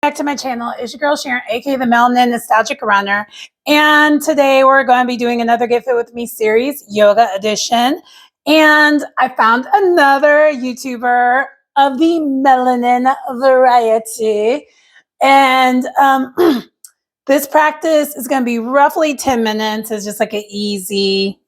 Back to my channel. It's your girl Sharon, aka the Melanin Nostalgic Runner, and today we're going to be doing another Get Fit With Me series, Yoga Edition. And I found another YouTuber of the Melanin variety, and this practice is going to be roughly 10 minutes. It's just like an easy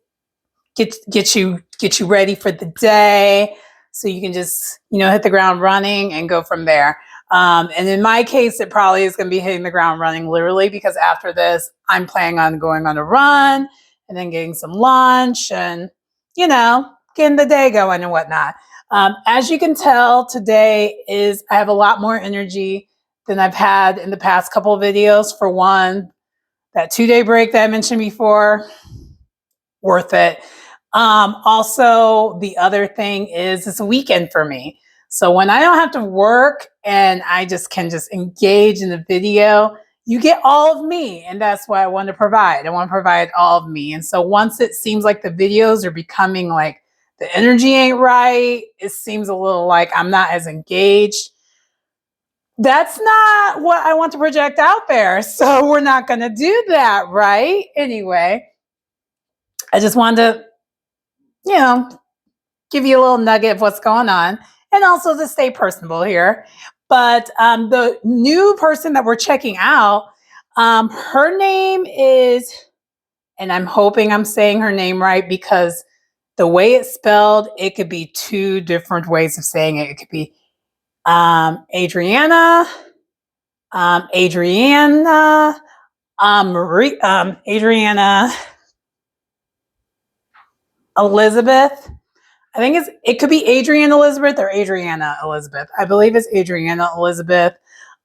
get you ready for the day, so you can just hit the ground running and go from there. And in my case, it probably is going to be hitting the ground running literally, because after this, I'm planning on going on a run and then getting some lunch and, getting the day going and whatnot. As you can tell, today I have a lot more energy than I've had in the past couple of videos. For one, that 2-day break that I mentioned before, worth it. Also, the other thing is it's a weekend for me. So when I don't have to work and I can engage in the video, you get all of me. And that's what I want to provide. I want to provide all of me. And so once it seems like the videos are becoming like the energy ain't right, it seems a little like I'm not as engaged, that's not what I want to project out there. So we're not going to do that, right? Anyway, I just wanted to give you a little nugget of what's going on, and also to stay personable here. But the new person that we're checking out, her name is, and I'm hoping I'm saying her name right, because the way it's spelled, it could be two different ways of saying it. It could be Adriana, Marie, Adriana Elizabeth. I think it could be Adrienne Elizabeth or Adriana Elizabeth. I believe it's Adriana Elizabeth.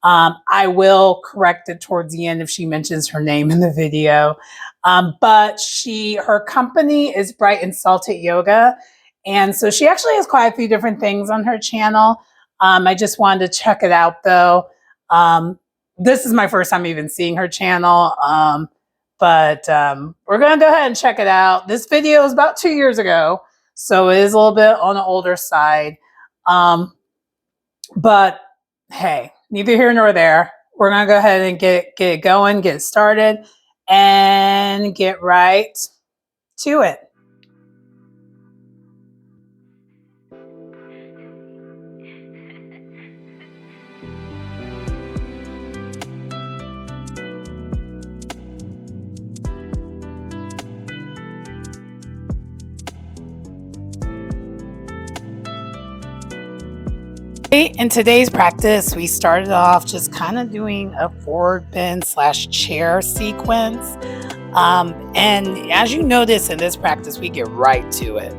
I will correct it towards the end if she mentions her name in the video. But her company is Bright and Salted Yoga. And so she actually has quite a few different things on her channel. I just wanted to check it out though. This is my first time even seeing her channel. But we're going to go ahead and check it out. This video is about 2 years ago, so it is a little bit on the older side. But hey, neither here nor there. We're going to go ahead and get it going, get it started, and get right to it. In today's practice, we started off just kind of doing a forward bend / chair sequence. And as you notice in this practice, we get right to it.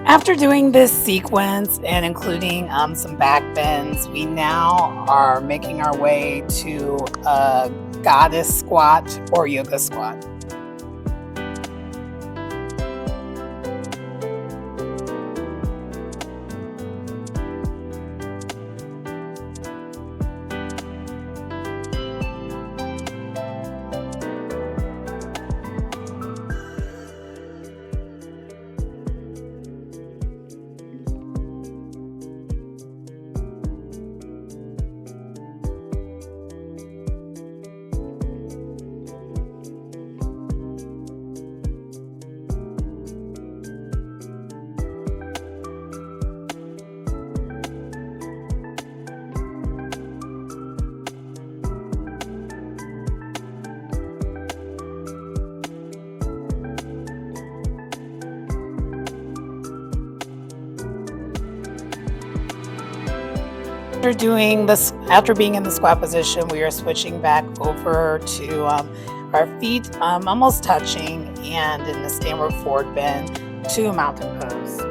After doing this sequence and including some back bends, we now are making our way to a goddess squat or yoga squat. After being in the squat position, we are switching back over to our feet almost touching, and in the standard forward bend to a mountain pose.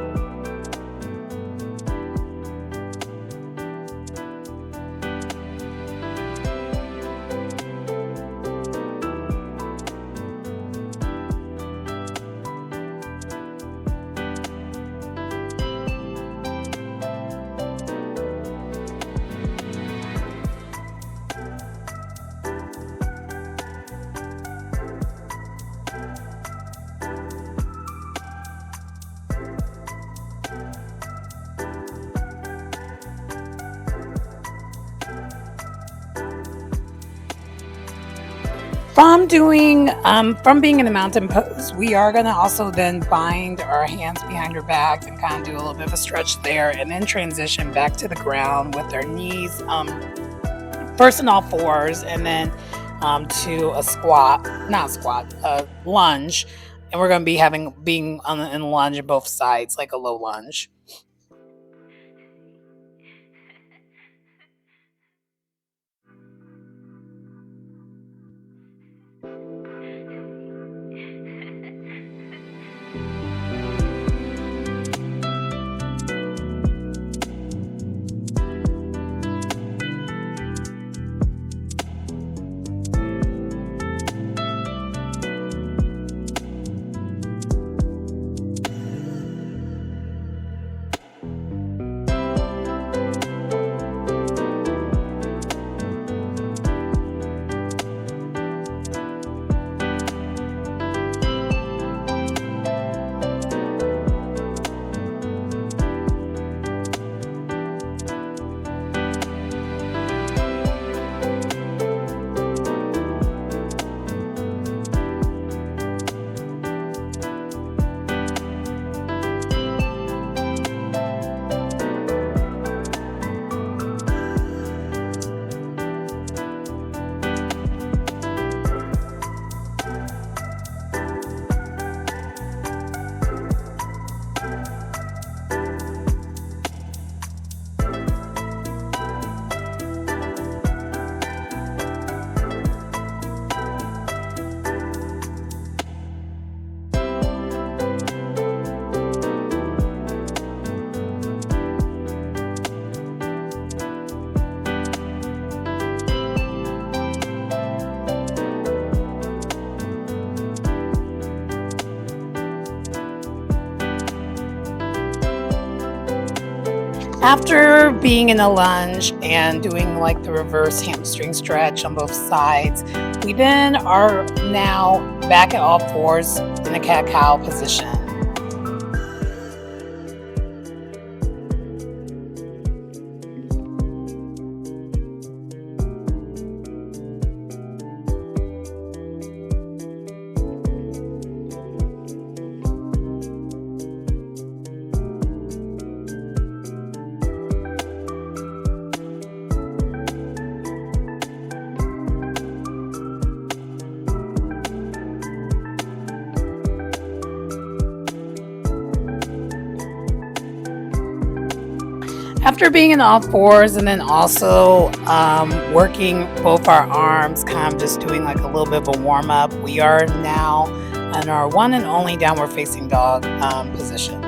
From being in the mountain pose, we are going to also then bind our hands behind our backs and kind of do a little bit of a stretch there, and then transition back to the ground with our knees first on all fours, and then to a lunge, and we're going to be being in lunge on both sides, like a low lunge. After being in a lunge and doing like the reverse hamstring stretch on both sides, we then are now back at all fours in a cat-cow position. After being in all fours and then also working both our arms, kind of just doing like a little bit of a warm up, we are now in our one and only downward facing dog position.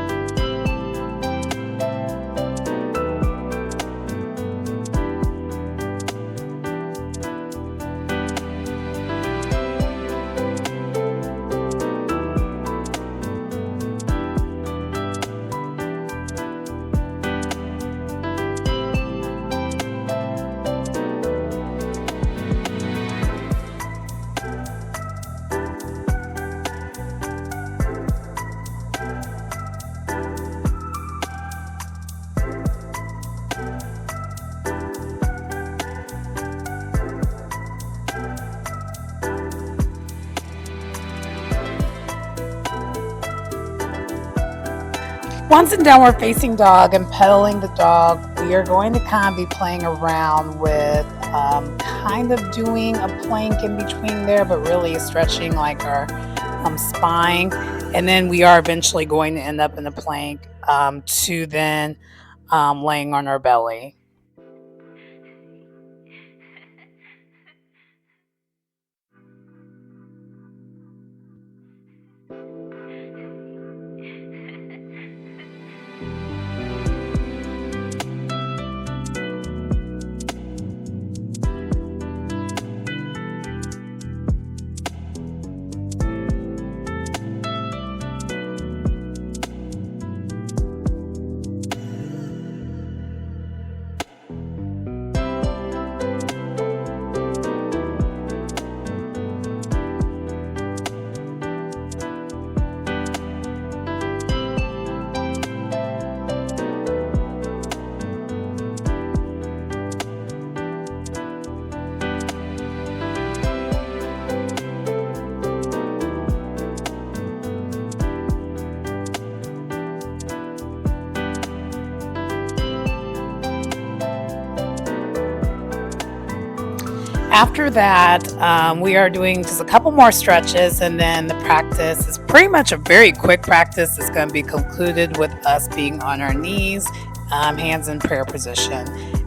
Once in downward facing dog and pedaling the dog, we are going to kind of be playing around with kind of doing a plank in between there, but really stretching like our spine. And then we are eventually going to end up in a plank to then laying on our belly. After that, we are doing just a couple more stretches, and then the practice is pretty much a very quick practice. It's going to be concluded with us being on our knees, hands in prayer position.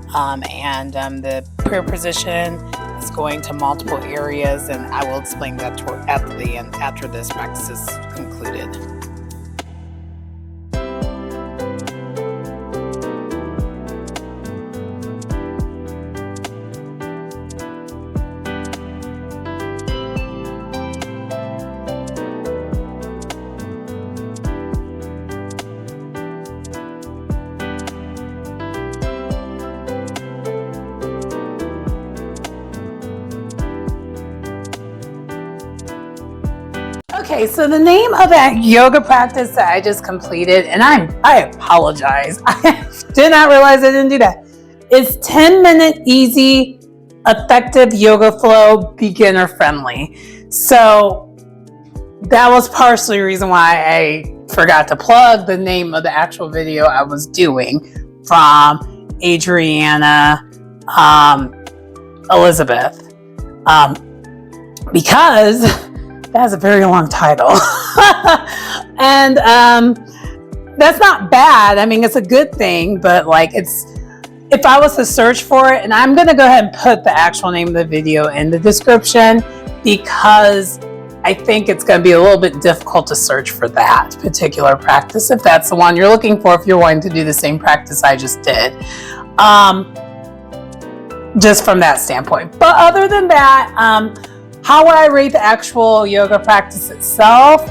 The prayer position is going to multiple areas, and I will explain that at the end after this practice is concluded. Okay, so the name of that yoga practice that I just completed, and I apologize. I did not realize I didn't do that. It's 10-minute easy, effective yoga flow, beginner friendly. So that was partially the reason why I forgot to plug the name of the actual video I was doing from Adriana Elizabeth, because that has a very long title. And that's not bad. I mean, it's a good thing, but like if I was to search for it, and I'm going to go ahead and put the actual name of the video in the description, because I think it's going to be a little bit difficult to search for that particular practice if that's the one you're looking for, if you're wanting to do the same practice I just did. Just from that standpoint. But other than that, how would I rate the actual yoga practice itself?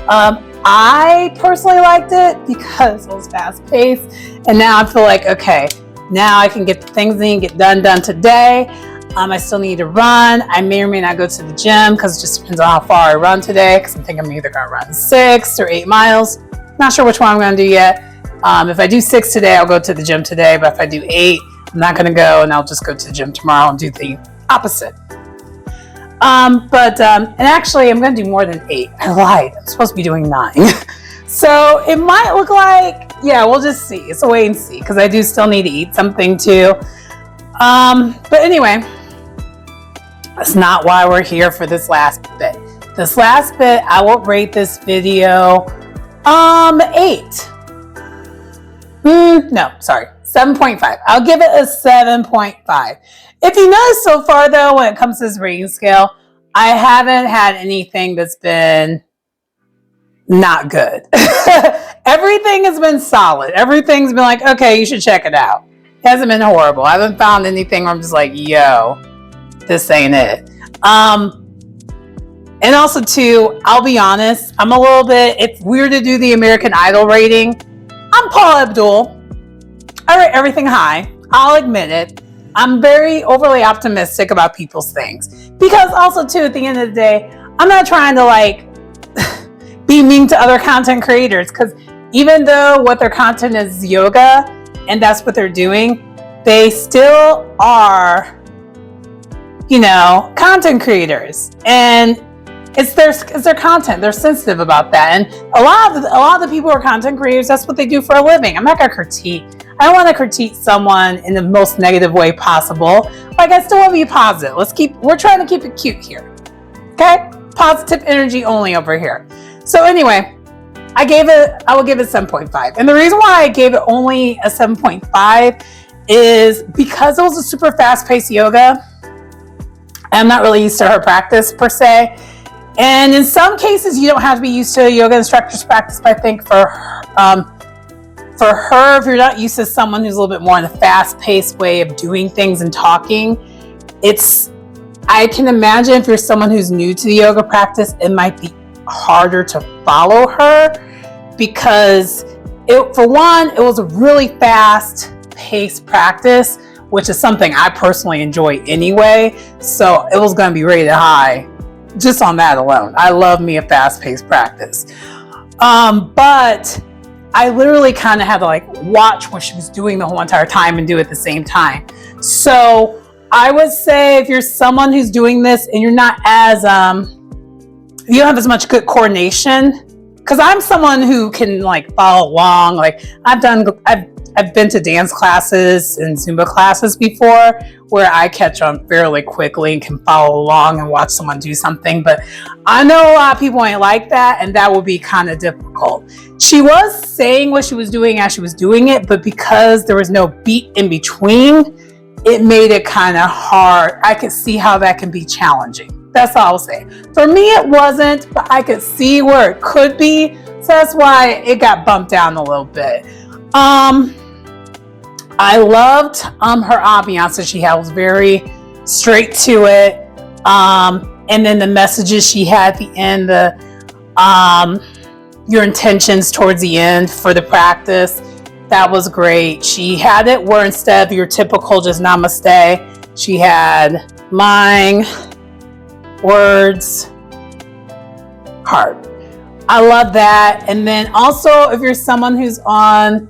I personally liked it because it was fast-paced, and now I feel like, okay, now I can get the things I need to get done today. I still need to run. I may or may not go to the gym because it just depends on how far I run today, because I'm thinking I'm either going to run 6 or 8 miles. Not sure which one I'm going to do yet. If I do 6 today, I'll go to the gym today, but if I do 8, I'm not going to go, and I'll just go to the gym tomorrow and do the opposite. And actually I'm going to do more than 8. I lied. I'm supposed to be doing 9. So it might look like, yeah, we'll just see. It's a wait and see, because I do still need to eat something too. But anyway, that's not why we're here for this last bit. This last bit, I will rate this video, 8. No, sorry, 7.5. I'll give it a 7.5. If you notice so far, though, when it comes to this rating scale, I haven't had anything that's been not good. Everything has been solid. Everything's been like, okay, you should check it out. It hasn't been horrible. I haven't found anything where I'm just like, yo, this ain't it. And also, too, I'll be honest, I'm a little bit, it's weird to do the American Idol rating. I'm Paula Abdul. I rate everything high. I'll admit it. I'm very overly optimistic about people's things, because also too, at the end of the day, I'm not trying to like be mean to other content creators, because even though what their content is yoga and that's what they're doing, they still are, you know, content creators, and it's their content. They're sensitive about that, and a lot of the people who are content creators, that's what they do for a living. I'm not gonna critique. I don't want to critique someone in the most negative way possible. Like, I still want to be positive. We're trying to keep it cute here. Okay? Positive energy only over here. So anyway, I will give it 7.5. And the reason why I gave it only a 7.5 is because it was a super fast-paced yoga. I'm not really used to her practice per se. And in some cases, you don't have to be used to a yoga instructor's practice, but I think for her, if you're not used to someone who's a little bit more in a fast-paced way of doing things and talking, I can imagine if you're someone who's new to the yoga practice, it might be harder to follow her, because for one, it was a really fast-paced practice, which is something I personally enjoy anyway. So it was going to be rated high just on that alone. I love me a fast-paced practice. But I literally kind of had to like watch what she was doing the whole entire time and do it at the same time. So I would say if you're someone who's doing this and you're not as, you don't have as much good coordination because I'm someone who can like follow along. Like I've been to dance classes and Zumba classes before where I catch on fairly quickly and can follow along and watch someone do something. But I know a lot of people ain't like that, and that would be kind of difficult. She was saying what she was doing as she was doing it, but because there was no beat in between, it made it kind of hard. I could see how that can be challenging. That's all I'll say. For me, it wasn't, but I could see where it could be. So that's why it got bumped down a little bit. I loved her ambiance that she had. It was very straight to it. And then the messages she had at the end, your intentions towards the end for the practice, that was great. She had it where instead of your typical just namaste, she had mind, words, heart. I love that. And then also if you're someone who's on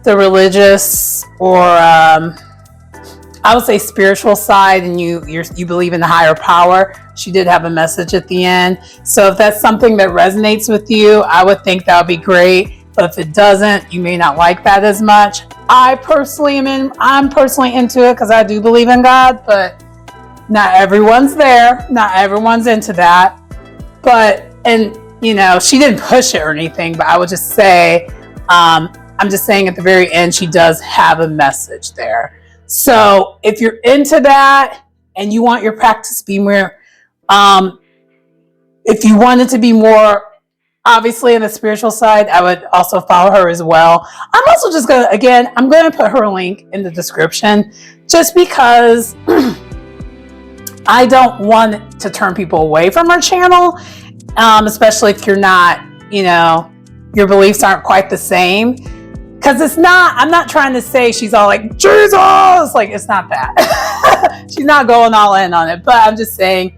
the religious or I would say spiritual side, and you believe in the higher power, she did have a message at the end. So if that's something that resonates with you, I would think that would be great. But if it doesn't, you may not like that as much. I'm personally into it because I do believe in God, but not everyone's there. Not everyone's into that. But, and you know, she didn't push it or anything, but I would just say, I'm just saying at the very end, she does have a message there. So if you're into that and you want your practice to be more, if you want it to be more obviously on the spiritual side, I would also follow her as well. I'm also just going to, again, I'm going to put her link in the description just because I don't want to turn people away from her channel, especially if you're not, you know, your beliefs aren't quite the same. Because it's not, I'm not trying to say she's all like, Jesus! Like, it's not that. She's not going all in on it. But I'm just saying,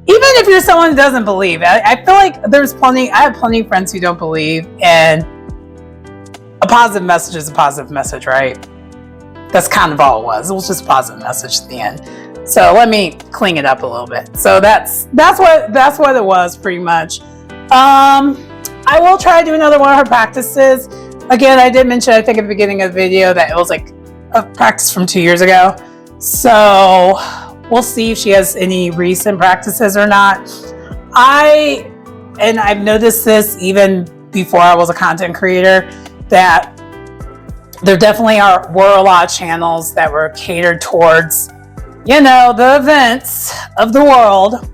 even if you're someone who doesn't believe, I feel like I have plenty of friends who don't believe, and a positive message is a positive message, right? That's kind of all it was. It was just a positive message at the end. So let me clean it up a little bit. So that's what it was pretty much. I will try to do another one of her practices. Again, I did mention, I think at the beginning of the video, that it was like a practice from 2 years ago. So we'll see if she has any recent practices or not. I've noticed this even before I was a content creator, that there definitely were a lot of channels that were catered towards, you know, the events of the world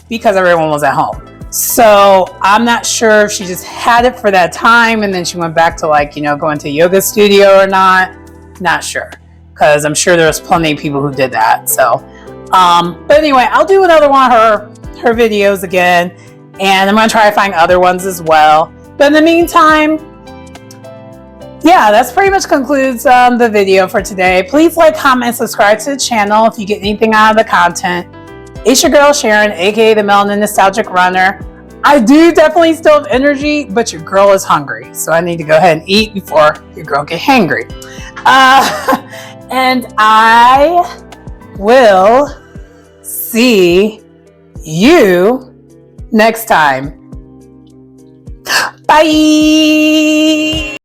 because everyone was at home. So I'm not sure if she just had it for that time and then she went back to, like, you know, going to a yoga studio or not. Not sure, because I'm sure there's plenty of people who did that. So, but anyway, I'll do another one of her videos again, and I'm going to try to find other ones as well. But in the meantime, yeah, that's pretty much concludes the video for today. Please like, comment, and subscribe to the channel if you get anything out of the content. It's your girl Sharon, aka the Melanin Nostalgic Runner. I do definitely still have energy, but your girl is hungry, so I need to go ahead and eat before your girl get hangry. And I will see you next time. Bye.